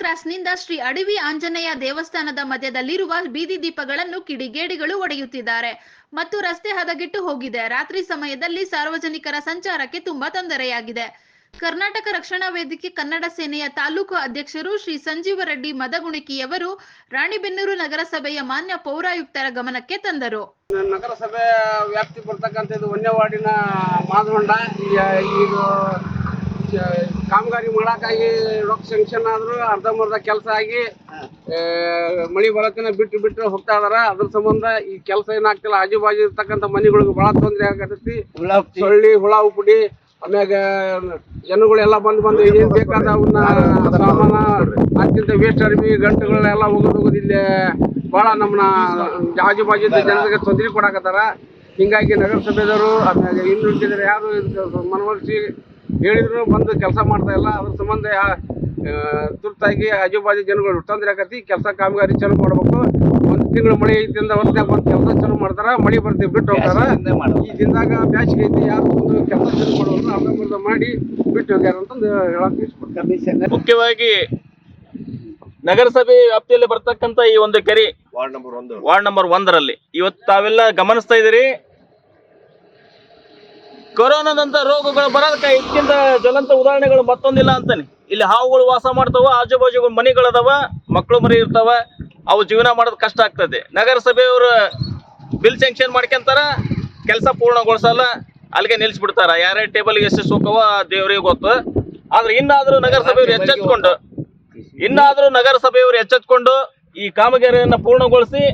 ಕ್ರಾಸ್ನಿಂದ ಶ್ರೀ ಅಡವಿ ಆಂಜನೇಯ ದೇವಸ್ಥಾನದ ಮಧ್ಯದಲ್ಲಿರುವ ಬೀದಿ ದೀಪಗಳನ್ನು ಕಿಡಿಗೇಡಿಗಳು ಒಡೆಯುತ್ತಿದ್ದಾರೆ ಮತ್ತು ರಸ್ತೆ ಹದಗೆಟ್ಟು ಹೋಗಿದೆ. ರಾತ್ರಿ ಸಮಯದಲ್ಲಿ ಸಾರ್ವಜನಿಕರ ಸಂಚಾರಕ್ಕೆ ತುಂಬಾ ತೊಂದರೆಯಾಗಿದೆ. ಕರ್ನಾಟಕ ರಕ್ಷಣಾ ವೇದಿಕೆ ಕನ್ನಡ ಸೇನೆಯ ತಾಲೂಕು ಅಧ್ಯಕ್ಷರು ಶ್ರೀ ಸಂಜೀವ ರೆಡ್ಡಿ ಮದಗುಣಿಕಿಯವರು ರಾಣಿಬೆನ್ನೂರು ನಗರಸಭೆಯ ಮಾನ್ಯ ಪೌರಾಯುಕ್ತರ ಗಮನಕ್ಕೆ ತಂದರು. ನಗರಸಭೆ ವ್ಯಾಪ್ತಿ ಬರ್ತಕ್ಕಂಥ ಇದು ವನ್ಯವಾಡಿನ ಮಾದಹೊಂಡ ಈಗ ಕಾಮಗಾರಿ ಮಾಡಕ್ಕಾಗಿ ರೊಕ್ಕ ಸ್ಯಾಂಕ್ಷನ್ ಆದ್ರೂ ಅರ್ಧಂಬರ್ಧ ಕೆಲಸ ಆಗಿ ಮಳಿ ಬರತ್ತಿನ ಬಿಟ್ಟು ಹೋಗ್ತಾ ಇದಾರ. ಅದ್ರ ಸಂಬಂಧ ಈ ಕೆಲಸ ಏನಾಗ್ತಿಲ್ಲ. ಆಜು ಬಾಜು ಇರ್ತಕ್ಕಂಥ ಮನೆಗಳಿಗೆ ಬಹಳ ತೊಂದರೆ ಆಗತೈತಿ. ಸೊಳ್ಳಿ ಹುಳ ಉಪ್ಪುಡಿ ಆಮ್ಯಾಗ ಜನಗಳೆಲ್ಲ ಬಂದು ಏನ್ ಬೇಕಾದ ಅವನ್ನ ಸಾಮಾನ ಅತ್ಯಂತ ವೇಸ್ಟ್ ಅರ್ಬಿ ಗಂಟುಗಳೆಲ್ಲ ಹೋಗೋದು ಇಲ್ಲಿ ಬಹಳ ನಮ್ಮನ್ನ ಆಜು ಬಾಜು ಜನರಿಗೆ ತೊಂದರೆ ಕೊಡಾಕತ್ತಾರ. ಹಿಂಗಾಗಿ ನಗರಸಭೆದವರು ಆಮ್ಯಾಗ ಇನ್ನುಳಿದ್ರೆ ಯಾರು ಮನವೊಲಿಸಿ ಹೇಳಿದ್ರು ಬಂದು ಕೆಲಸ ಮಾಡ್ತಾ ಇಲ್ಲ. ಅದ್ರ ಸಂಬಂಧ ತುರ್ತಾಗಿ ಆಜು ಬಾಜು ಜನಗಳು ತೊಂದರೆ ಆಗತಿ. ಕೆಲಸ ಕಾಮಗಾರಿ ಚಾಲು ಮಾಡ್ಬೇಕು. ಒಂದು ತಿಂಗಳು ಮಳೆ ಐತಿಂದ ವರ್ಷದಾಗ ಒಂದು ಕೆಲಸ ಚಾಲು ಮಾಡ್ತಾರ. ಮಳೆ ಬರ್ತೀವಿ ಬಿಟ್ಟು ಹೋಗ್ತಾರ. ಈ ದಿನದಾಗ ಬ್ಯಾಸಿಗೆ ಐತಿ, ಯಾರು ಒಂದು ಕೆಲಸ ಚಾಲು ಮಾಡೋರು ಅರ್ಧಂಬರ್ಧ ಮಾಡಿ ಬಿಟ್ಟು ಹೋಗ್ಯಾರ ಅಂತಂದು ಹೇಳಕ್. ಮುಖ್ಯವಾಗಿ ನಗರಸಭೆ ವ್ಯಾಪ್ತಿಯಲ್ಲಿ ಬರ್ತಕ್ಕಂತ ಈ ಒಂದು ಕೆರೆ ವಾರ್ಡ್ ನಂಬರ್ 1ರಲ್ಲಿ ಇವತ್ತು ತಾವೆಲ್ಲ ಗಮನಿಸ್ತಾ ಇದ್ದೀರಿ. ಕೊರೋನಾದಂತ ರೋಗಗಳು ಬರೋದಕ್ಕೆ ಇದಕ್ಕಿಂತ ಜ್ವಲಂತ ಉದಾಹರಣೆಗಳು ಮತ್ತೊಂದಿಲ್ಲ ಅಂತಾನೆ. ಇಲ್ಲಿ ಹಾವುಗಳು ವಾಸ ಮಾಡ್ತಾವ, ಆಜು ಬಾಜು ಮನೆಗಳದಾವ, ಮಕ್ಕಳು ಮರಿ ಇರ್ತಾವ, ಅವು ಜೀವನ ಮಾಡೋದು ಕಷ್ಟ ಆಗ್ತದೆ. ನಗರಸಭೆಯವರು ಬಿಲ್ ಸ್ಯಾಂಕ್ಷನ್ ಮಾಡ್ಕೊಂತಾರ, ಕೆಲಸ ಪೂರ್ಣಗೊಳಿಸಲ್ಲ, ಅಲ್ಲಿಗೆ ನಿಲ್ಸ್ಬಿಡ್ತಾರ. ಯಾರೇ ಟೇಬಲ್ಗೆ ಎಷ್ಟು ಸೋಕವ ದೇವ್ರಿಗೆ ಗೊತ್ತು. ಆದ್ರೆ ಇನ್ನಾದ್ರೂ ನಗರಸಭೆಯವರು ಎಚ್ಚೆತ್ಕೊಂಡು ಈ ಕಾಮಗಾರಿಯನ್ನು ಪೂರ್ಣಗೊಳಿಸಿ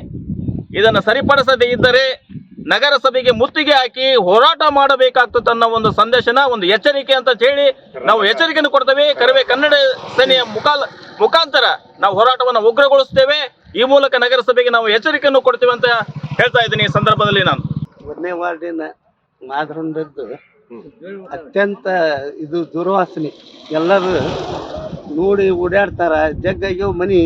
ಇದನ್ನು ಸರಿಪಡಿಸದೇ ಇದ್ದರೆ ನಗರಸಭೆಗೆ ಮುತ್ತಿಗೆ ಹಾಕಿ ಹೋರಾಟ ಮಾಡಬೇಕಾಗ್ತದೆ ಅನ್ನೋ ಒಂದು ಸಂದೇಶನ, ಒಂದು ಎಚ್ಚರಿಕೆ ಅಂತ ಹೇಳಿ ನಾವು ಎಚ್ಚರಿಕೆಯನ್ನು ಕೊಡ್ತೇವೆ. ಕನ್ನಡ ಸೇನೆಯ ಮುಖಾಂತರ ನಾವು ಹೋರಾಟವನ್ನು ಉಗ್ರಗೊಳಿಸ್ತೇವೆ. ಈ ಮೂಲಕ ನಗರಸಭೆಗೆ ನಾವು ಎಚ್ಚರಿಕೆಯನ್ನು ಕೊಡ್ತೇವೆ ಅಂತ ಹೇಳ್ತಾ ಇದ್ದೀನಿ. ಈ ಸಂದರ್ಭದಲ್ಲಿ ನಾನು 1ನೇ ವಾರ್ಡಿನ ಮಾದಹೊಂಡದ್ದು ಅತ್ಯಂತ ಇದು ದುರ್ವಾಸನೆ. ಎಲ್ಲರೂ ನೋಡಿ ಓಡಾಡ್ತಾರ. ಜಗ್ಗಾಗ್ಯವ ಮನಿ,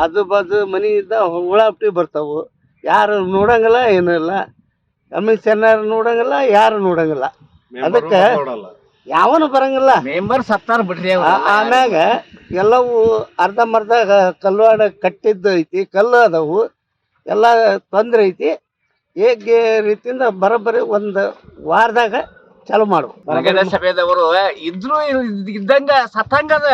ಆಜು ಬಾಜು ಮನಿ ಇದ್ದ ಹುಳ ಹುಟ್ಟಿ ಬರ್ತಾವು. ಯಾರು ನೋಡಂಗಿಲ್ಲ, ಏನಿಲ್ಲ. ಕಮಿಷನ್ ನೋಡಂಗಿಲ್ಲ, ಯಾರು ನೋಡಂಗಿಲ್ಲ. ಅದಕ್ಕೆ ಯಾವನು ಬರಂಗಿಲ್ಲ. ಮೆಂಬರ್ ಸತ್ತಾರ ಬಿಡ್ರಿ. ಆಮ್ಯಾಗ ಎಲ್ಲವೂ ಅರ್ಧಂಬರ್ಧ ಕಲ್ವಾಡ ಕಟ್ಟಿದ್ದು ಐತಿ, ಕಲ್ಲು ಅದಾವು, ಎಲ್ಲ ತೊಂದರೆ ಐತಿ. ಹೇಗೆ ರೀತಿಯಿಂದ ಬರೋಬ್ಬರಿ ಒಂದು ವಾರದಾಗ ಚಾಲು ಮಾಡು. ನಗರಸಭೆದವರು ಇದ್ರು ಇದ್ದಂಗ ಸತ್ತಂಗದ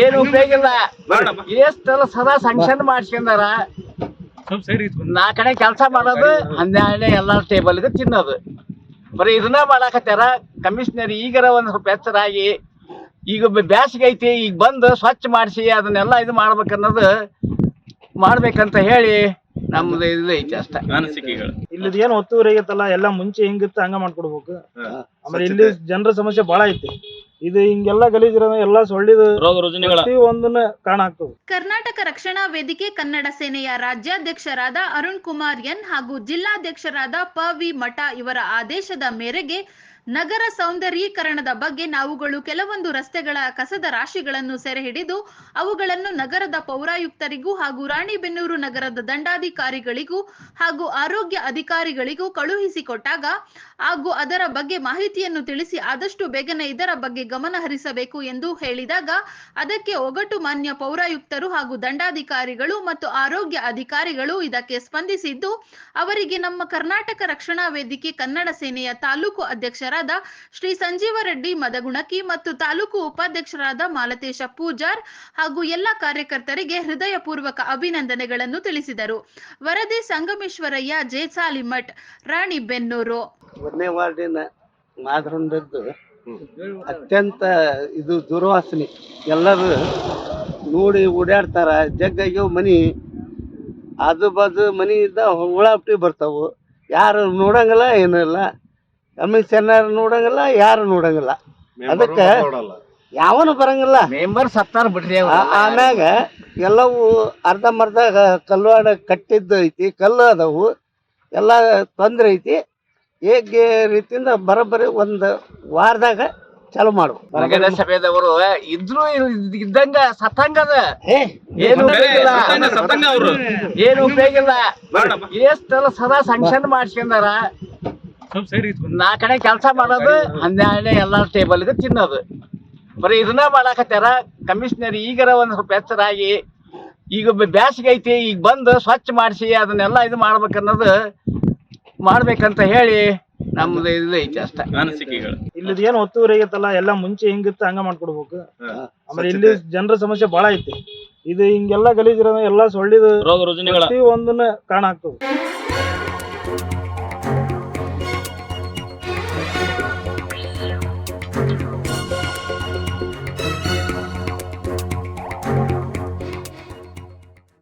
ಏನು ಉಪಯೋಗಿಲ್ಲ. ಎಷ್ಟೆಲ್ಲ ಸದಾ ಸಂಕ್ಷನ್ ಮಾಡ್ಸ್ಕೊಂಡಾರ. 4 ಕಡೆ ಕೆಲಸ ಮಾಡೋದು, 12 ಎಲ್ಲ ಟೇಬಲ್ಗೆ ತಿನ್ನೋದು. ಬರೀ ಇದನ್ನ ಮಾಡಾಕತ್ಯಾರ. ಕಮಿಷನರ್ ಈಗರ ಒಂದು ಸ್ವಲ್ಪ ಎಚ್ಚರಾಗಿ, ಈಗ ಬ್ಯಾಸಿಗೆ ಐತಿ, ಈಗ ಬಂದು ಸ್ವಚ್ಛ ಮಾಡಿಸಿ ಅದನ್ನೆಲ್ಲ ಇದು ಮಾಡ್ಬೇಕಂತ ಹೇಳಿ ನಮ್ದು ಇದು ಐತಿ ಅಷ್ಟ ಅನಿಸಿಕೆಗಳು. ಇಲ್ಲಿದ್ ಏನ್ ಒತ್ತುವರಿ ಆಗೈತಲ್ಲ, ಎಲ್ಲ ಮುಂಚೆ ಹೆಂಗಿತ್ತು ಹಂಗ ಮಾಡ್ಕೊಡ್ಬೇಕು. ಆಮೇಲೆ ಇಲ್ಲಿ ಜನರ ಸಮಸ್ಯೆ ಬಹಳ ಐತಿ. ಇದು ಹಿಂಗೆಲ್ಲ ಗಲೀಜಿರೋದು ಎಲ್ಲ ಸೊಳ್ಳಿದ ರೋಗ ರುಜಿನಗಳ ಒಂದನ್ನ ಕಾರಣ ಆಗ್ತದೆ. ಕರ್ನಾಟಕ ರಕ್ಷಣಾ ವೇದಿಕೆ ಕನ್ನಡ ಸೇನೆಯ ರಾಜ್ಯಾಧ್ಯಕ್ಷರಾದ ಅರುಣ್ ಕುಮಾರ್ ಎನ್ ಹಾಗೂ ಜಿಲ್ಲಾಧ್ಯಕ್ಷರಾದ ಪ.ವಿ. ಮಠ ಇವರ ಆದೇಶದ ಮೇರೆಗೆ ನಗರ ಸೌಂದರ್ಯೀಕರಣದ ಬಗ್ಗೆ ನಾವುಗಳು ಕೆಲವೊಂದು ರಸ್ತೆಗಳ ಕಸದ ರಾಶಿಗಳನ್ನು ಸೆರೆ ಹಿಡಿದು ಅವುಗಳನ್ನು ನಗರದ ಪೌರಾಯುಕ್ತರಿಗೂ ಹಾಗೂ ರಾಣಿಬೆನ್ನೂರು ನಗರದ ದಂಡಾಧಿಕಾರಿಗಳಿಗೂ ಹಾಗೂ ಆರೋಗ್ಯ ಅಧಿಕಾರಿಗಳಿಗೂ ಕಳುಹಿಸಿಕೊಟ್ಟಾಗ ಹಾಗೂ ಅದರ ಬಗ್ಗೆ ಮಾಹಿತಿಯನ್ನು ತಿಳಿಸಿ ಆದಷ್ಟು ಬೇಗನೆ ಇದರ ಬಗ್ಗೆ ಗಮನ ಹರಿಸಬೇಕು ಎಂದು ಹೇಳಿದಾಗ ಅದಕ್ಕೆ ಒಗಟು ಮಾನ್ಯ ಪೌರಾಯುಕ್ತರು ಹಾಗೂ ದಂಡಾಧಿಕಾರಿಗಳು ಮತ್ತು ಆರೋಗ್ಯ ಅಧಿಕಾರಿಗಳು ಇದಕ್ಕೆ ಸ್ಪಂದಿಸಿದ್ದು ಅವರಿಗೆ ನಮ್ಮ ಕರ್ನಾಟಕ ರಕ್ಷಣಾ ವೇದಿಕೆ ಕನ್ನಡ ಸೇನೆಯ ತಾಲೂಕು ಅಧ್ಯಕ್ಷರ ಶ್ರೀ ಸಂಜೀವ ರೆಡ್ಡಿ ಮದಗುಣಕಿ ಮತ್ತು ತಾಲೂಕು ಉಪಾಧ್ಯಕ್ಷರಾದ ಮಾಲತೇಶ ಪೂಜಾರ್ ಹಾಗೂ ಎಲ್ಲ ಕಾರ್ಯಕರ್ತರಿಗೆ ಹೃದಯಪೂರ್ವಕ ಅಭಿನಂದನೆಗಳನ್ನು ತಿಳಿಸಿದರು. ವರದಿ ಸಂಗಮೇಶ್ವರಯ್ಯ, ಜೇಸಾಲಿಮಠ್, ರಾಣಿಬೆನ್ನೂರು. 1ನೇ ವಾರ್ಡಿನ ಮಾದಹೊಂಡದ್ದು ಅತ್ಯಂತ ಇದು ದುರ್ವಾಸನೆ. ಎಲ್ಲರೂ ನೋಡಿ ಓಡಾಡ್ತಾರ. ಜಗ್ಗಾಗ್ಯವ ಮನಿ, ಆಜು ಬಾಜು ಮನಿ ಇದ್ದ ಹುಳ ಹುಟ್ಟಿ ಬರ್ತಾವು. ಯಾರು ನೋಡಂಗಿಲ್ಲ, ಏನಿಲ್ಲ. ಕಮಿಷನ್ ನೋಡಂಗಿಲ್ಲ, ಯಾರು ನೋಡಂಗಿಲ್ಲ. ಅದಕ್ಕೆ ಯಾವನು ಬರಂಗಿಲ್ಲ. ಮೆಂಬರ್ ಸತ್ತಾರ ಬಿಡ್ರಿ. ಆಮ್ಯಾಗ ಎಲ್ಲವೂ ಅರ್ಧಂಬರ್ಧ ಕಲ್ವಾಡ ಕಟ್ಟಿದ್ದು ಐತಿ, ಕಲ್ಲು ಅದಾವು, ಎಲ್ಲ ತೊಂದರೆ ಐತಿ. ಹೇಗೆ ರೀತಿಯಿಂದ ಬರೋಬ್ಬರಿ ಒಂದು ವಾರದಾಗ ಚಾಲು ಮಾಡು. ನಗರಸಭೆದವರು ಇದ್ರು ಇದ್ದಂಗ ಸತ್ತಂಗದ ಏನು ಉಪಯೋಗಿಲ್ಲ. ಎಷ್ಟೆಲ್ಲ ಸದಾ ಸಂಕ್ಷನ್ ಮಾಡ್ಸ್ಕೊಂಡಾರ. 4 ಕಡೆ ಕೆಲಸ ಮಾಡೋದು, 12 ಎಲ್ಲ ಟೇಬಲ್ಗೆ ತಿನ್ನೋದು. ಬರೀ ಇದನ್ನ ಮಾಡಾಕತ್ಯಾರ. ಕಮಿಷನರ್ ಈಗರ ಒಂದ್ ಸ್ವಲ್ಪ ಎಚ್ಚರಾಗಿ, ಈಗ ಬ್ಯಾಸಿಗೆ ಐತಿ, ಈಗ ಬಂದು ಸ್ವಚ್ಛ ಮಾಡಿಸಿ ಅದನ್ನೆಲ್ಲ ಇದು ಮಾಡ್ಬೇಕನ್ನೋದು ಮಾಡ್ಬೇಕಂತ ಹೇಳಿ ನಮ್ದು ಇದು ಐತಿ ಅಷ್ಟ ಅನಿಸಿಕೆಗಳು. ಇಲ್ಲಿದ್ ಏನ್ ಒತ್ತುವರಿ ಆಗೈತಲ್ಲ ಎಲ್ಲ ಮುಂಚೆ ಹೆಂಗಿತ್ತು ಹಂಗ ಮಾಡ್ಕೊಡ್ಬೇಕು. ಆಮೇಲೆ ಇಲ್ಲಿ ಜನರ ಸಮಸ್ಯೆ ಬಹಳ ಐತಿ. ಇದು ಹಿಂಗೆಲ್ಲ ಗಲೀಜಿರೋದು ಎಲ್ಲ ಸೊಳ್ಳಿದ ರೋಗ ರುಜಿನಗಳ ಒಂದನ್ನ ಕಾರಣ ಆಗ್ತದೆ.